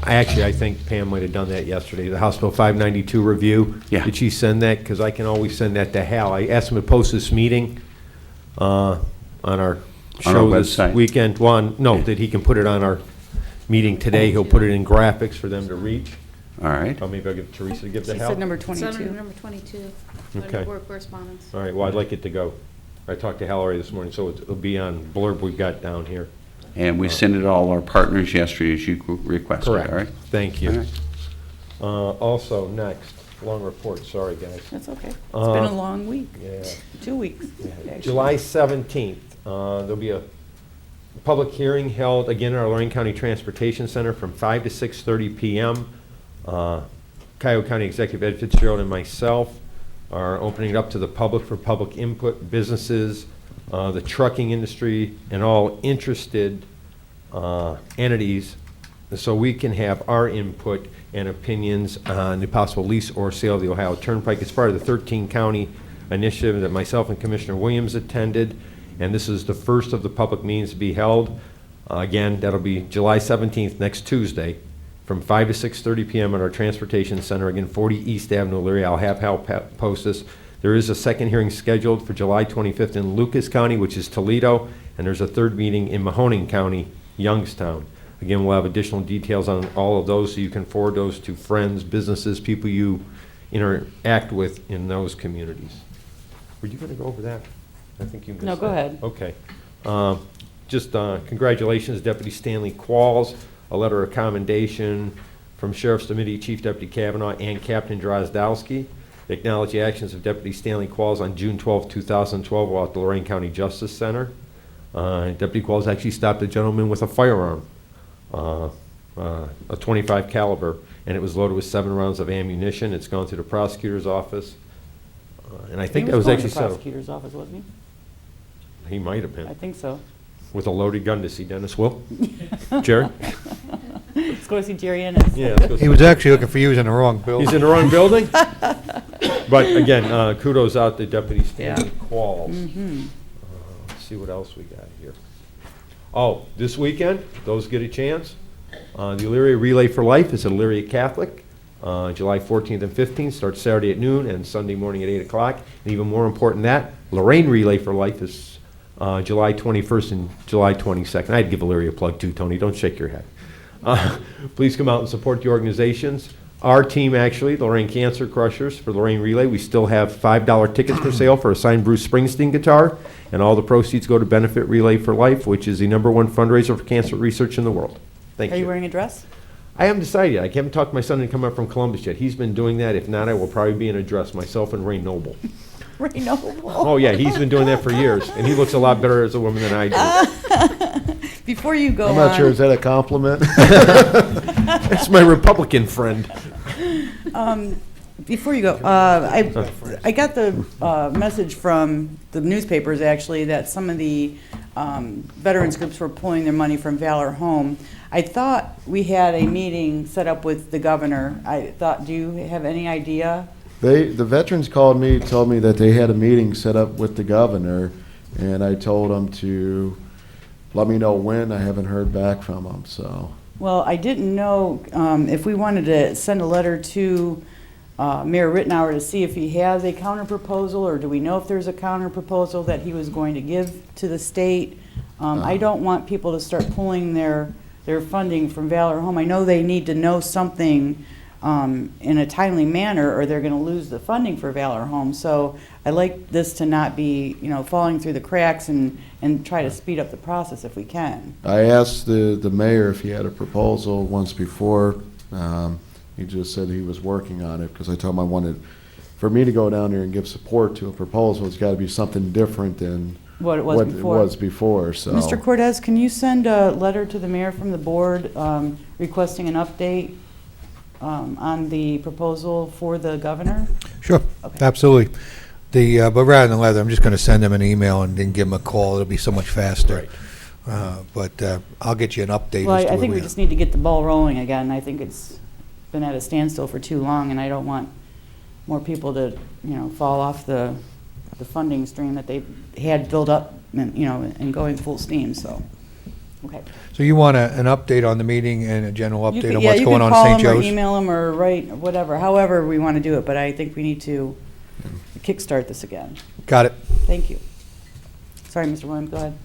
I think Pam might have done that yesterday, the House Bill 592 review. Yeah. Did she send that? Because I can always send that to Hal. I asked him to post this meeting on our show this website. weekend. That he can put it on our meeting today. He'll put it in graphics for them to reach. All right. Or maybe I'll give Teresa to give to She Hal. said number It's on 22. number 22, Okay. correspondence. All right, well, I'd like it to go. I talked to Hal already this morning, so it'll be on blurb we've got down here. And we sent it to all our partners yesterday as you requested, all right? Thank All you. right. Also, next, long report, sorry, guys. That's okay. It's been a long week, Yeah. 2 weeks. actually. July 17th, there'll be a public hearing held again at our Lorain County Transportation Center from 5 to 6:30 p.m. Cuyahoga County Executive Ed Fitzgerald and myself are opening it up to the public for public input, businesses, the trucking industry, and all interested entities, so we can have our input and opinions on the possible lease or sale of the Ohio Turnpike. It's part of the 13-county initiative that myself and Commissioner Williams attended, and this is the first of the public meetings to be held. Again, that'll be July 17th, next Tuesday, from 5 to 6:30 p.m. at our Transportation Center, again, 40 East Avenue, Elyria. I'll have Hal post this. There is a second hearing scheduled for July 25th in Lucas County, which is Toledo, and there's a third meeting in Mahoning County, Youngstown. Again, we'll have additional details on all of those, so you can forward those to friends, businesses, people you interact with in those communities. Were you going to go over that? I think you missed No, go that. ahead. Okay. Just congratulations, Deputy Stanley Qualls, a letter of commendation from Sheriff's Deputy Chief Deputy Kavanaugh and Captain Drozdowski. They acknowledge the actions of Deputy Stanley Qualls on June 12, 2012 while at the Lorain County Justice Center. Deputy Qualls actually stopped a gentleman with a firearm, a .25 caliber, and it was loaded with 7 rounds of ammunition. It's gone through the prosecutor's office. And I think that was actually the settled. prosecutor's office, wasn't He might have he? I been. think so. With a loaded gun to see Dennis Will. Jerry? Let's go see Jerry Innes. Yeah. let's go He see- was actually looking for you in the wrong building. He's in the wrong building? But again, kudos out to Deputy Stanley Qualls. Let's see what else we got here. Oh, this weekend, those get a chance. The Elyria Relay for Life is at Elyria Catholic. July 14th and 15th, starts Saturday at noon and Sunday morning at 8 o'clock. And even more important than that, Lorain Relay for Life is July 21st and July 22nd. I'd give Elyria a plug too, Tony. Don't shake your head. Please come out and support the organizations. Our team, actually, Lorain Cancer Crushers for Lorain Relay, we still have $5 tickets for sale for a signed Bruce Springsteen guitar, and all the proceeds go to benefit Relay for Life, which is the #1 fundraiser for cancer research in the world. Thank Are you. you wearing a dress? I haven't decided yet. I haven't talked to my son to come up from Columbus yet. He's been doing that. If not, I will probably be in a dress, myself and Ray Noble. Ray Noble. Oh, yeah, he's been doing that for years, and he looks a lot better as a woman than I do. Before you go I'm on. not sure, is that a compliment? That's my Republican friend. Before you go, I got the message from the newspapers, actually, that some of the veterans groups were pulling their money from Valor Home. I thought we had a meeting set up with the governor. Do you have any idea? The veterans called me, told me that they had a meeting set up with the governor, and I told them to let me know when. I haven't heard back from them, so. Well, I didn't know if we wanted to send a letter to Mayor Rittenhour to see if he has a counter-proposal, or do we know if there's a counter-proposal that he was going to give to the state? I don't want people to start pulling their funding from Valor Home. I know they need to know something in a timely manner, or they're going to lose the funding for Valor Home. So I like this to not be, falling through the cracks, and try to speed up the process if we can. I asked the mayor if he had a proposal once before. He just said he was working on it, because I told him I wanted, for me to go down there and give support to a proposal, it's got to be something different than What it was before. So. Mr. Cortez, can you send a letter to the mayor from the board requesting an update on the proposal for the governor? Sure, Okay. absolutely. But rather than letter, I'm just going to send them an email and then give them a call. It'll be so much faster. Right. But I'll get you an update. Well, as to I where think we are. just need to get the ball rolling again. I think it's been at a standstill for too long, and I don't want more people to, fall off the funding stream that they had built up and going full steam, so, okay. So you want an update on the meeting and a general You update can- on yeah, what's you going can on call in St. them or Joe's? email them or write, whatever, however we want to do it, but I think we need to kickstart this again. Got it. Thank you. Sorry, Mr. Williams, go ahead.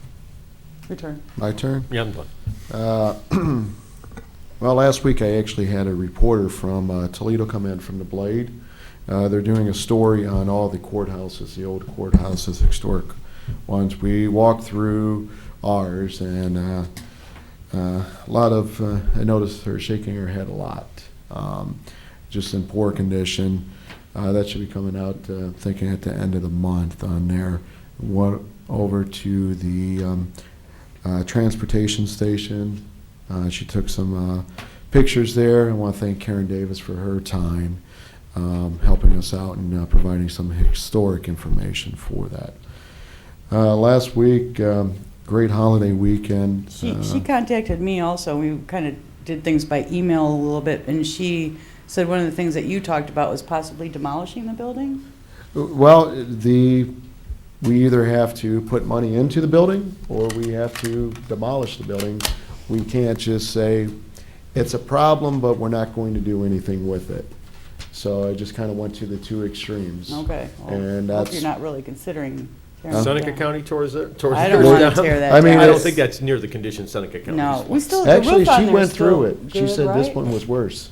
Your turn. My turn? Yeah, I'm done. Well, last week I actually had a reporter from Toledo come in from the Blade. They're doing a story on all the courthouses, the old courthouses, historic ones. We walked through ours, and a lot of, I noticed her shaking her head a lot, just in poor condition. That should be coming out, thinking at the end of the month on there. Went over to the transportation station. She took some pictures there. I want to thank Karen Davis for her time helping us out and providing some historic information for that. Last week, great holiday weekend. She contacted me also. We kind of did things by email a little bit, and she said one of the things that you talked about was possibly demolishing the building? Well, we either have to put money into the building or we have to demolish the building. We can't just say, it's a problem, but we're not going to do anything with it. So I just kind of went to the two extremes. Okay. Well, And hope that's, you're not really considering tearing it Seneca down. County towards it? I don't want to tear that I mean, down. I don't it's- think that's near the condition Seneca County. No, we still, the actually, roof on she there went is still through it. She good, said this right? one was worse.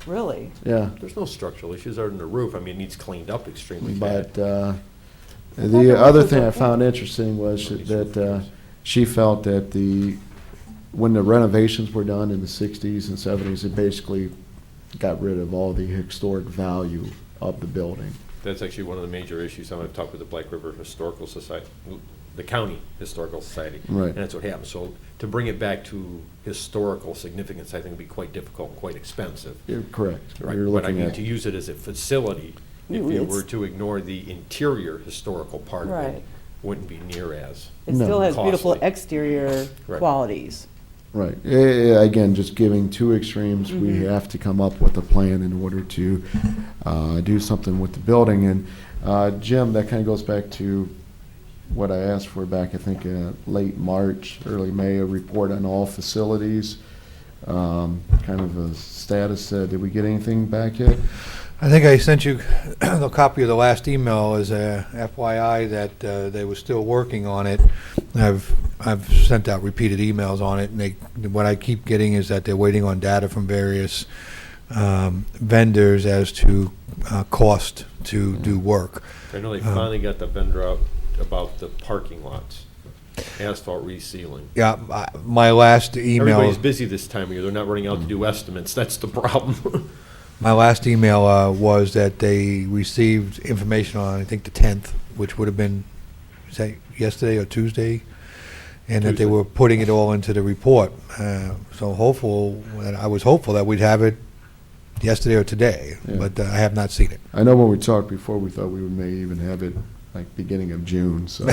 Really? Yeah. There's no structural issues other than the roof. I mean, it needs cleaned up extremely bad. But the the roof other was thing I okay. found interesting was that she felt that when the renovations were done in the 60s and 70s, it basically got rid of all the historic value of the building. That's actually one of the major issues. I've talked with the Black River Historical Society, the County Historical Society. Right. And that's what happened. So to bring it back to historical significance, I think would be quite difficult and quite expensive. You're correct. Right. You're But I looking mean, at, to use it as a facility, if Ooh, you it's- were to ignore the interior historical part of it, Right. wouldn't be near as. It No. still has beautiful Costly. exterior Right. qualities. right. Again, just giving two extremes, we Mhm. have to come up with a plan in order to do something with the building. And Jim, that kind of goes back to what I asked for back, I think, late March, early May, a report on all facilities. Kind of a status, did we get anything back yet? I think I sent you a copy of the last email as a FYI that they were still working on it. I've sent out repeated emails on it, and what I keep getting is that they're waiting on data from various vendors as to cost to do work. I know they finally got the vendor out about the parking lots, asphalt resealing. Yeah, my last email. Everybody's busy this time of year. They're not running out to do estimates. That's the problem. My last email was that they received information on, I think, the 10th, which would have been, is that yesterday or Tuesday? And that they Tuesday. were putting it all into the report. So I was hopeful that we'd have it yesterday or today, Yeah. but I have not seen it. I know when we talked before, we thought we may even have it like beginning of June, so.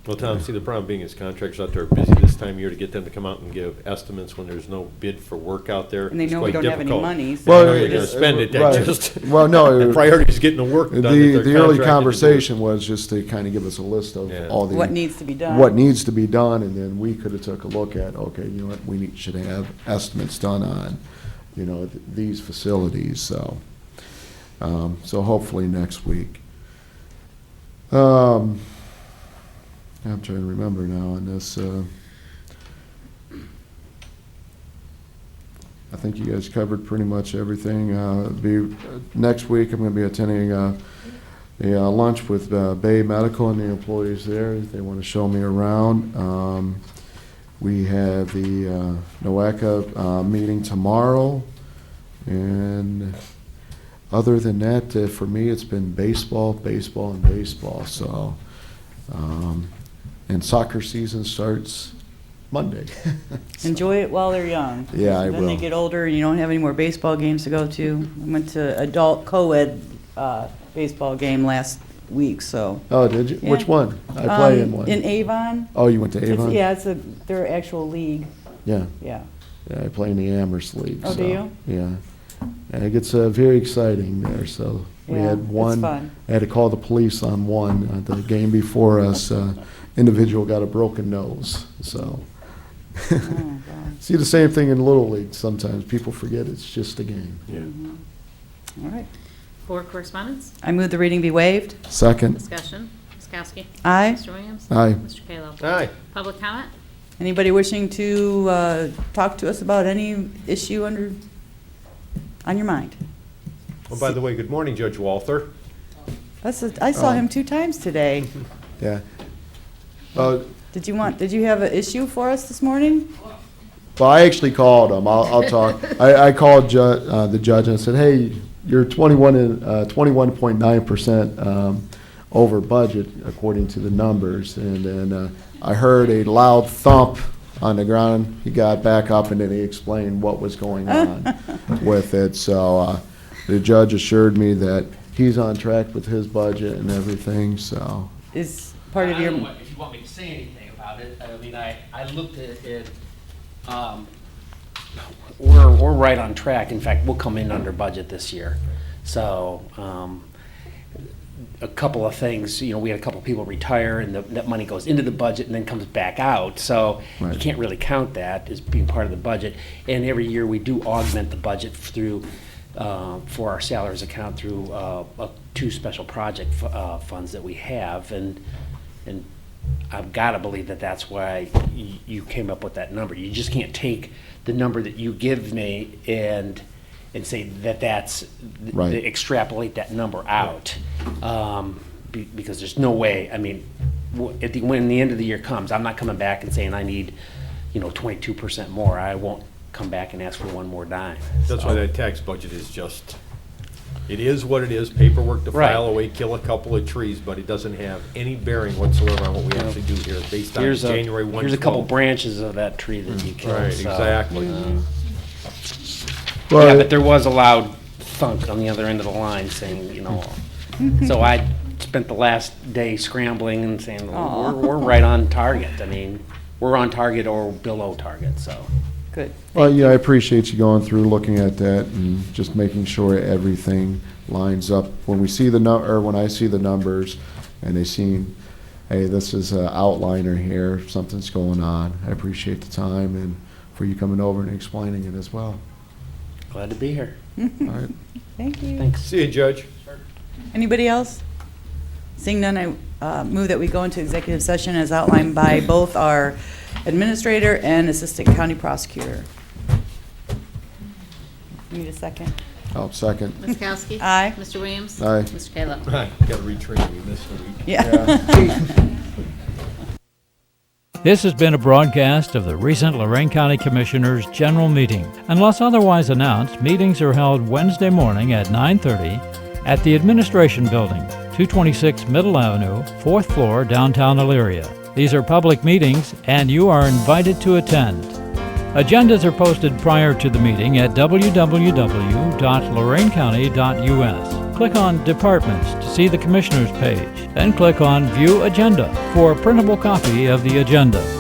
Well, Tom, see, the problem being is contractors out there are busy this time of year to get them to come out and give estimates when there's no bid for work out there. And they It's know we quite don't have any difficult. money, so. Well, I know Well, you're gonna spend it, right. that just, Well, no, the priority is getting the work done that they're the early contracted to do. conversation was just to kind of give us a list of Yeah. all the. What needs to be done. What needs to be done, and then we could have took a look at, okay, you know what, should have estimates done on, these facilities, so. So hopefully next week. I'm trying to remember now on this, I think you guys covered pretty much everything. Next week, I'm gonna be attending, a lunch with, Bay Medical and the employees there. They want to show me around. We have the, NOACA, meeting tomorrow. And other than that, for me, it's been baseball, and baseball, so, and soccer season starts Monday. Enjoy it while they're young. Yeah, I Then they will. get older and you don't have any more baseball games to go to. I went to adult co-ed baseball game last week, so. Oh, did you? Yeah. Which one? I play in one. In Avon. Oh, you went to Avon? Yeah, it's their actual league, Yeah, yeah. yeah, I play in the Amherst League. Oh, do so, you? Yeah. And it gets very exciting there, so we Yeah, had it's one. fun. I had to call the police on one. The game before us, individual got a broken nose, so. Oh, God. See the same thing in Little League sometimes. People forget it's just a game. Yeah. All right. For correspondence, I move the reading be waived. Second, discussion, Ms. Kowski. Aye. Mr. Williams. Aye. Mr. Kayla. Aye. Public comment? Anybody wishing to talk to us about any issue on your mind? Oh, by the way, good morning, Judge Walther. I saw him 2 times today. yeah. Did you have an issue for us this morning? Well, I actually called him. I'll talk. I called the judge and I said, hey, you're 21.9% over budget according to the numbers. And then I heard a loud thump on the ground. He got back up and then he explained what was going on with it. So the judge assured me that he's on track with his budget and everything, so. Is part of I your, don't know if you want me to say anything about it. I mean, I looked at it, we're right on track. In fact, we'll come in under budget this year. So, a couple of things, we had a couple of people retire and that money goes into the budget and then comes back out. So you Right. can't really count that as being part of the budget. And every year we do augment the budget through, for our salaries account through 2 special project funds that we have. And I've got to believe that that's why you came up with that number. You just can't take the number that you give me and say that that's, Right. extrapolate that number out. Because there's no way, I mean, when the end of the year comes, I'm not coming back and saying I need, 22% more. I won't come back and ask for one more dime. That's So- why that tax budget is just, it is what it is, paperwork to Right. file away, kill a couple of trees, but it doesn't have any bearing whatsoever on what we actually do here, based on Here's January 1. Here's a couple branches of that tree that you killed. Right, so, exactly. Yeah, but there was a loud thunk on the other end of the line saying, so I spent the last day scrambling and saying, Aw. we're right on target. I mean, we're on target or below target, so. good. Well, yeah, I appreciate you going through, looking at that, and just making sure everything lines up. When we see when I see the numbers, and they seem, hey, this is an outliner here, something's going on. I appreciate the time and for you coming over and explaining it as well. Glad to be here. All right. Thank you. Thanks. See you, Judge. Anybody else? Seeing none, I move that we go into executive session as outlined by both our administrator and assistant county prosecutor. Need a second? I'll second. Ms. Kowski. Aye. Mr. Williams. Aye. Mr. Kayla. Got to retrain me this week. Yeah. This has been a broadcast of the recent Lorain County Commissioners' General Meeting. Unless otherwise announced, meetings are held Wednesday morning at 9:30 at the Administration Building, 226 Middle Avenue, 4th floor, downtown Elyria. These are public meetings, and you are invited to attend. Agendas are posted prior to the meeting at www.loraincounty.us. Click on Departments to see the Commissioners page, then click on View Agenda for a printable copy of the agenda.